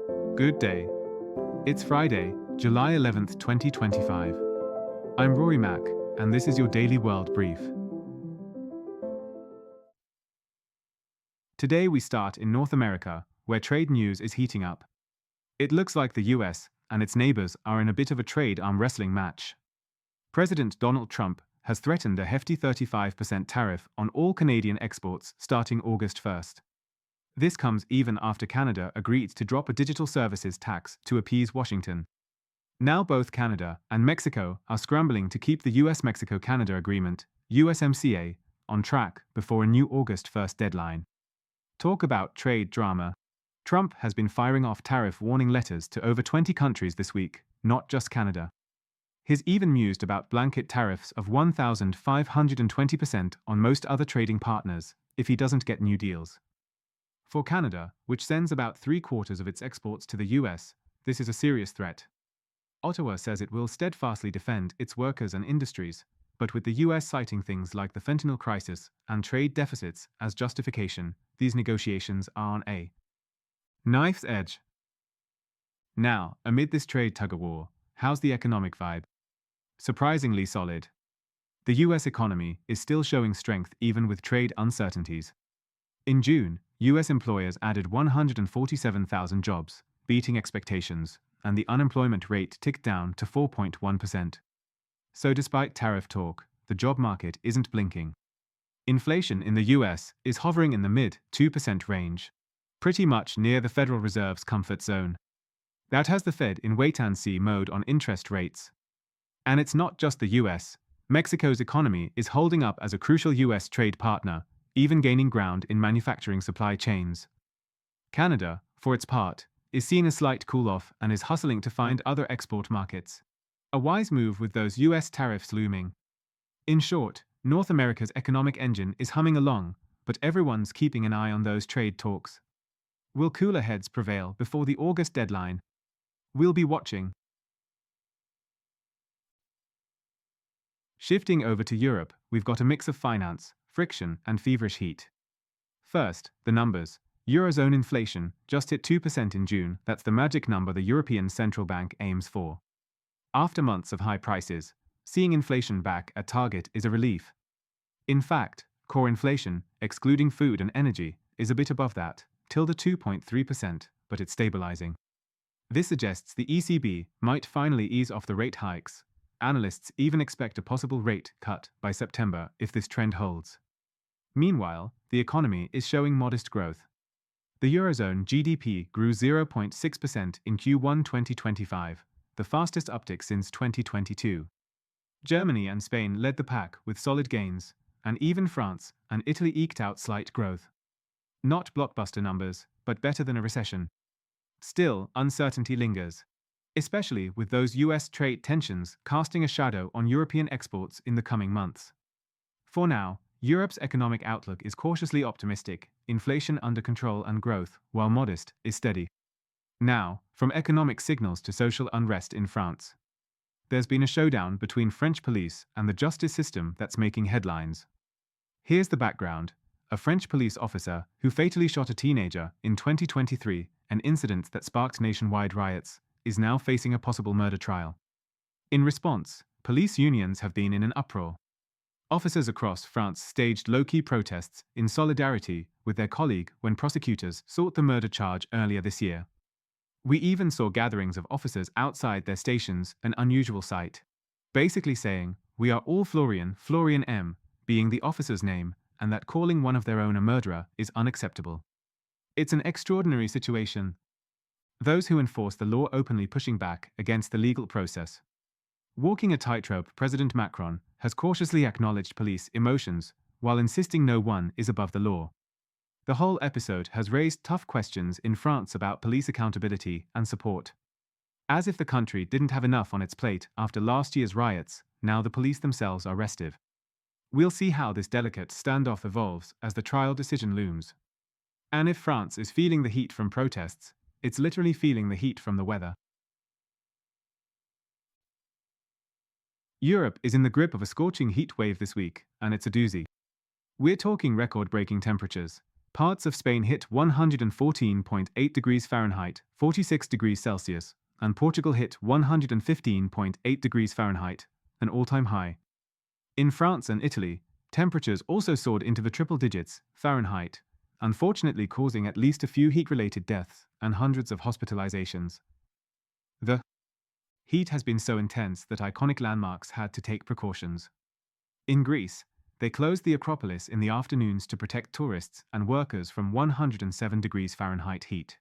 Good day. It's Friday, July 11th, 2025. I'm Rory Mack, and this is your Daily World Brief. Today we start in North America, where trade news is heating up. It looks like the US and its neighbors are in a bit of a trade arm wrestling match. President Donald Trump has threatened a hefty 35% tariff on all Canadian exports starting August 1st. This comes even after Canada agreed to drop a digital services tax to appease Washington. Now both Canada and Mexico are scrambling to keep the US-Mexico-Canada agreement, USMCA, on track before a new August 1st deadline. Talk about trade drama. Trump has been firing off tariff warning letters to over 20 countries this week, not just Canada. He's even mused about blanket tariffs of 1,520% on most other trading partners if he doesn't get new deals. For Canada, which sends about 3/4 of its exports to the US, this is a serious threat. Ottawa says it will steadfastly defend its workers and industries, but with the US citing things like the fentanyl crisis and trade deficits as justification, these negotiations are on a knife's edge. Now, amid this trade tug-of-war, how's the economic vibe? Surprisingly solid. The US economy is still showing strength even with trade uncertainties. In June, US employers added 147,000 jobs, beating expectations, and the unemployment rate ticked down to 4.1%. So despite tariff talk, the job market isn't blinking. Inflation in the US is hovering in the mid-2% range, pretty much near the Federal Reserve's comfort zone. That has the Fed in wait-and-see mode on interest rates. And it's not just the US. Mexico's economy is holding up as a crucial US trade partner, even gaining ground in manufacturing supply chains. Canada, for its part, is seeing a slight cool-off and is hustling to find other export markets. A wise move with those US tariffs looming. In short, North America's economic engine is humming along, but everyone's keeping an eye on those trade talks. Will cooler heads prevail before the August deadline? We'll be watching. Shifting over to Europe, we've got a mix of finance, friction, and feverish heat. First, the numbers. Eurozone inflation just hit 2% in June. That's the magic number the European Central Bank aims for. After months of high prices, seeing inflation back at target is a relief. In fact, core inflation, excluding food and energy, is a bit above that, tilde 2.3%, but it's stabilizing. This suggests the ECB might finally ease off the rate hikes. Analysts even expect a possible rate cut by September if this trend holds. Meanwhile, the economy is showing modest growth. The Eurozone GDP grew 0.6% in Q1 2025, the fastest uptick since 2022. Germany and Spain led the pack with solid gains, and even France and Italy eked out slight growth. Not blockbuster numbers, but better than a recession. Still, uncertainty lingers, especially with those US trade tensions casting a shadow on European exports in the coming months. For now, Europe's economic outlook is cautiously optimistic, inflation under control and growth, while modest, is steady. Now, from economic signals to social unrest in France. There's been a showdown between French police and the justice system that's making headlines. Here's the background. A French police officer who fatally shot a teenager in 2023, an incident that sparked nationwide riots, is now facing a possible murder trial. In response, police unions have been in an uproar. Officers across France staged low-key protests in solidarity with their colleague when prosecutors sought the murder charge earlier this year. We even saw gatherings of officers outside their stations, an unusual sight. Basically saying, "We are all Florian, Florian M. being the officer's name, and that calling one of their own a murderer is unacceptable." It's an extraordinary situation. Those who enforce the law openly pushing back against the legal process. Walking a tightrope, President Macron has cautiously acknowledged police emotions while insisting no one is above the law. The whole episode has raised tough questions in France about police accountability and support. As if the country didn't have enough on its plate after last year's riots, now the police themselves are restive. We'll see how this delicate standoff evolves as the trial decision looms. And if France is feeling the heat from protests, it's literally feeling the heat from the weather. Europe is in the grip of a scorching heat wave this week, and it's a doozy. We're talking record-breaking temperatures. Parts of Spain hit 114.8 degrees Fahrenheit, 46 degrees Celsius, and Portugal hit 115.8 degrees Fahrenheit, an all-time high. In France and Italy, temperatures also soared into the triple digits Fahrenheit, unfortunately causing at least a few heat-related deaths and hundreds of hospitalizations. The heat has been so intense that iconic landmarks had to take precautions. In Greece, they closed the Acropolis in the afternoons to protect tourists and workers from 107 degrees Fahrenheit heat.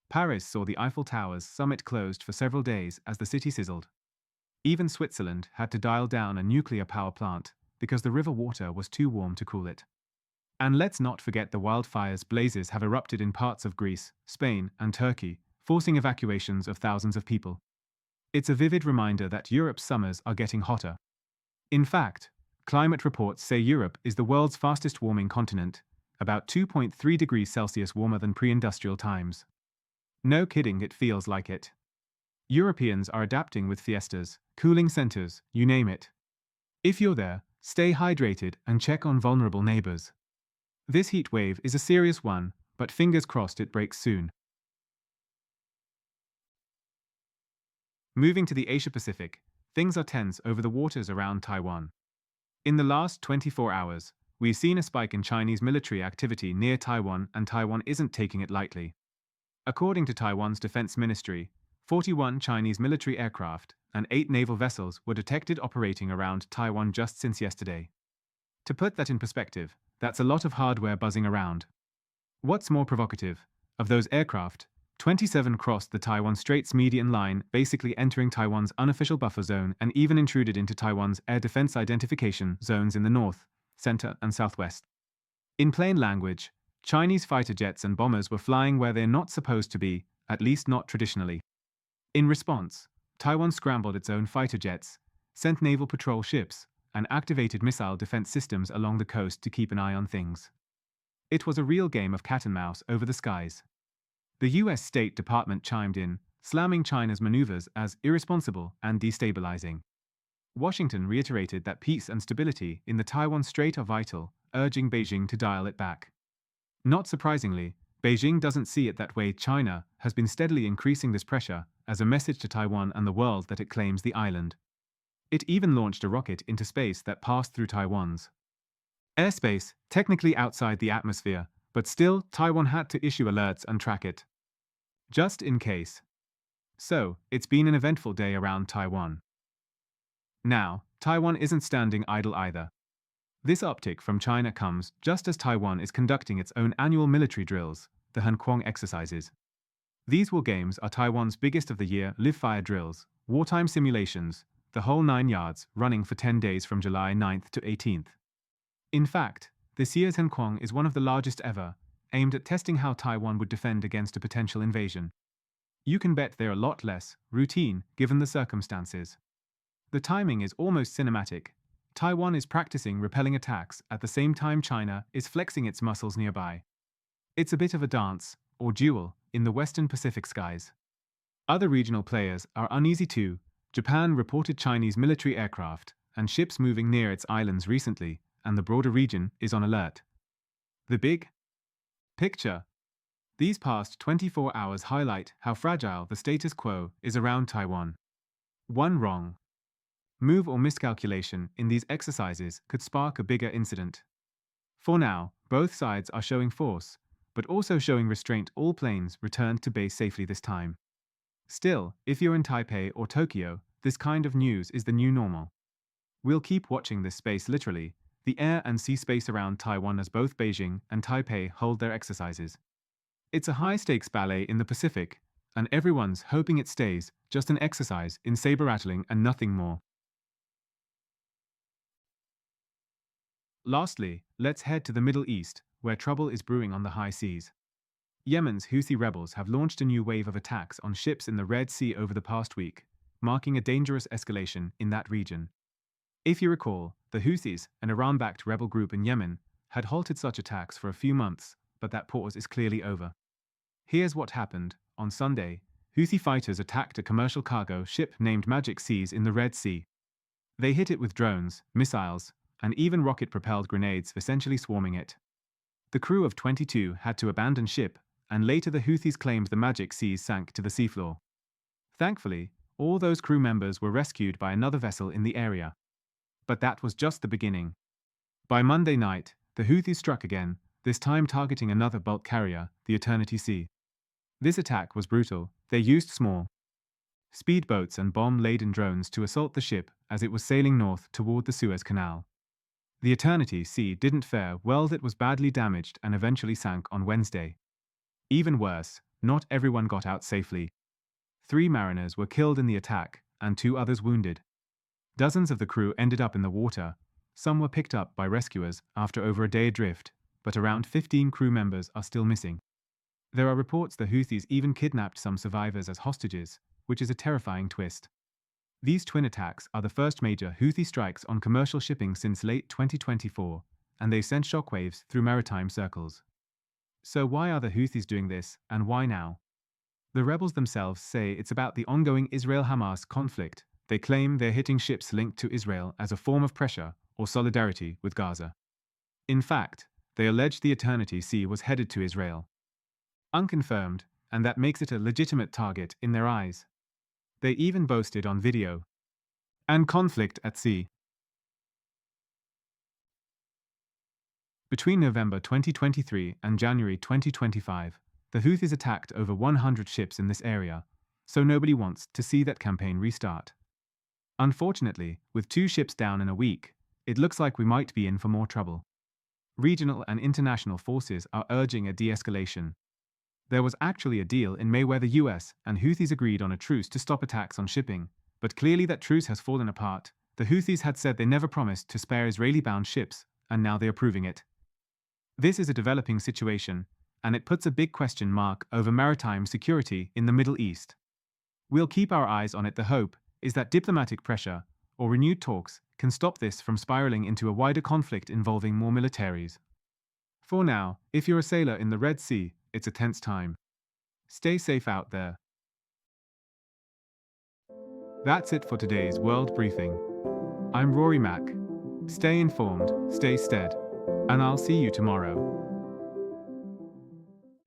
Paris saw the Eiffel Tower's summit closed for several days as the city sizzled. Even Switzerland had to dial down a nuclear power plant because the river water was too warm to cool it. And let's not forget the wildfires. Blazes have erupted in parts of Greece, Spain, and Turkey, forcing evacuations of thousands of people. It's a vivid reminder that Europe's summers are getting hotter. In fact, climate reports say Europe is the world's fastest warming continent, about 2.3 degrees Celsius warmer than pre-industrial times. No kidding, it feels like it. Europeans are adapting with fiestas, cooling centers, you name it. If you're there, stay hydrated and check on vulnerable neighbors. This heat wave is a serious one, but fingers crossed it breaks soon. Moving to the Asia-Pacific, things are tense over the waters around Taiwan. In the last 24 hours, we've seen a spike in Chinese military activity near Taiwan, and Taiwan isn't taking it lightly. According to Taiwan's defense ministry, 41 Chinese military aircraft and 8 naval vessels were detected operating around Taiwan just since yesterday. To put that in perspective, that's a lot of hardware buzzing around. What's more provocative, of those aircraft, 27 crossed the Taiwan Straits median line, basically entering Taiwan's unofficial buffer zone, and even intruded into Taiwan's air defense identification zones in the north, center, and southwest. In plain language, Chinese fighter jets and bombers were flying where they're not supposed to be, at least not traditionally. In response, Taiwan scrambled its own fighter jets, sent naval patrol ships, and activated missile defense systems along the coast to keep an eye on things. It was a real game of cat and mouse over the skies. The US State Department chimed in, slamming China's maneuvers as irresponsible and destabilizing. Washington reiterated that peace and stability in the Taiwan Strait are vital, urging Beijing to dial it back. Not surprisingly, Beijing doesn't see it that way. China has been steadily increasing this pressure as a message to Taiwan and the world that it claims the island. It even launched a rocket into space that passed through Taiwan's airspace, technically outside the atmosphere, but still, Taiwan had to issue alerts and track it. Just in case. So, it's been an eventful day around Taiwan. Now, Taiwan isn't standing idle either. This uptick from China comes just as Taiwan is conducting its own annual military drills, the Hanquang exercises. These war games are Taiwan's biggest of the year live-fire drills, wartime simulations, the whole 9 yards, running for 10 days from July 9th to 18th. In fact, this year's Hanquang is one of the largest ever, aimed at testing how Taiwan would defend against a potential invasion. You can bet they're a lot less routine given the circumstances. The timing is almost cinematic. Taiwan is practicing repelling attacks at the same time China is flexing its muscles nearby. It's a bit of a dance, or duel, in the Western Pacific skies. Other regional players are uneasy too. Japan reported Chinese military aircraft and ships moving near its islands recently, and the broader region is on alert. The big picture. These past 24 hours highlight how fragile the status quo is around Taiwan. One wrong move or miscalculation in these exercises could spark a bigger incident. For now, both sides are showing force, but also showing restraint. All planes returned to base safely this time. Still, if you're in Taipei or Tokyo, this kind of news is the new normal. We'll keep watching this space literally, the air and sea space around Taiwan, as both Beijing and Taipei hold their exercises. It's a high-stakes ballet in the Pacific, and everyone's hoping it stays just an exercise in saber-rattling and nothing more. Lastly, let's head to the Middle East, where trouble is brewing on the high seas. Yemen's Houthi rebels have launched a new wave of attacks on ships in the Red Sea over the past week, marking a dangerous escalation in that region. If you recall, the Houthis, an Iran-backed rebel group in Yemen, had halted such attacks for a few months, but that pause is clearly over. Here's what happened. On Sunday, Houthi fighters attacked a commercial cargo ship named Magic Seas in the Red Sea. They hit it with drones, missiles, and even rocket-propelled grenades, essentially swarming it. The crew of 22 had to abandon ship, and later the Houthis claimed the Magic Seas sank to the seafloor. Thankfully, all those crew members were rescued by another vessel in the area. But that was just the beginning. By Monday night, the Houthis struck again, this time targeting another bulk carrier, the Eternity Sea. This attack was brutal. They used small speedboats and bomb-laden drones to assault the ship as it was sailing north toward the Suez Canal. The Eternity Sea didn't fare well. It was badly damaged and eventually sank on Wednesday. Even worse, not everyone got out safely. 3 mariners were killed in the attack, and 2 others wounded. Dozens of the crew ended up in the water. Some were picked up by rescuers after over a day adrift, but around 15 crew members are still missing. There are reports the Houthis even kidnapped some survivors as hostages, which is a terrifying twist. These twin attacks are the first major Houthi strikes on commercial shipping since late 2024, and they sent shockwaves through maritime circles. So why are the Houthis doing this, and why now? The rebels themselves say it's about the ongoing Israel-Hamas conflict. They claim they're hitting ships linked to Israel as a form of pressure or solidarity with Gaza. In fact, they allege the Eternity Sea was headed to Israel. Unconfirmed, and that makes it a legitimate target in their eyes. They even boasted on video. And conflict at sea. Between November 2023 and January 2025, the Houthis attacked over 100 ships in this area, so nobody wants to see that campaign restart. Unfortunately, with 2 ships down in a week, it looks like we might be in for more trouble. Regional and international forces are urging a de-escalation. There was actually a deal in May where the US and Houthis agreed on a truce to stop attacks on shipping, but clearly that truce has fallen apart. The Houthis had said they never promised to spare Israeli-bound ships, and now they are proving it. This is a developing situation, and it puts a big question mark over maritime security in the Middle East. We'll keep our eyes on it. The hope is that diplomatic pressure or renewed talks can stop this from spiraling into a wider conflict involving more militaries. For now, if you're a sailor in the Red Sea, it's a tense time. Stay safe out there. That's it for today's World Briefing. I'm Rory Mack. Stay informed, stay stead, and I'll see you tomorrow.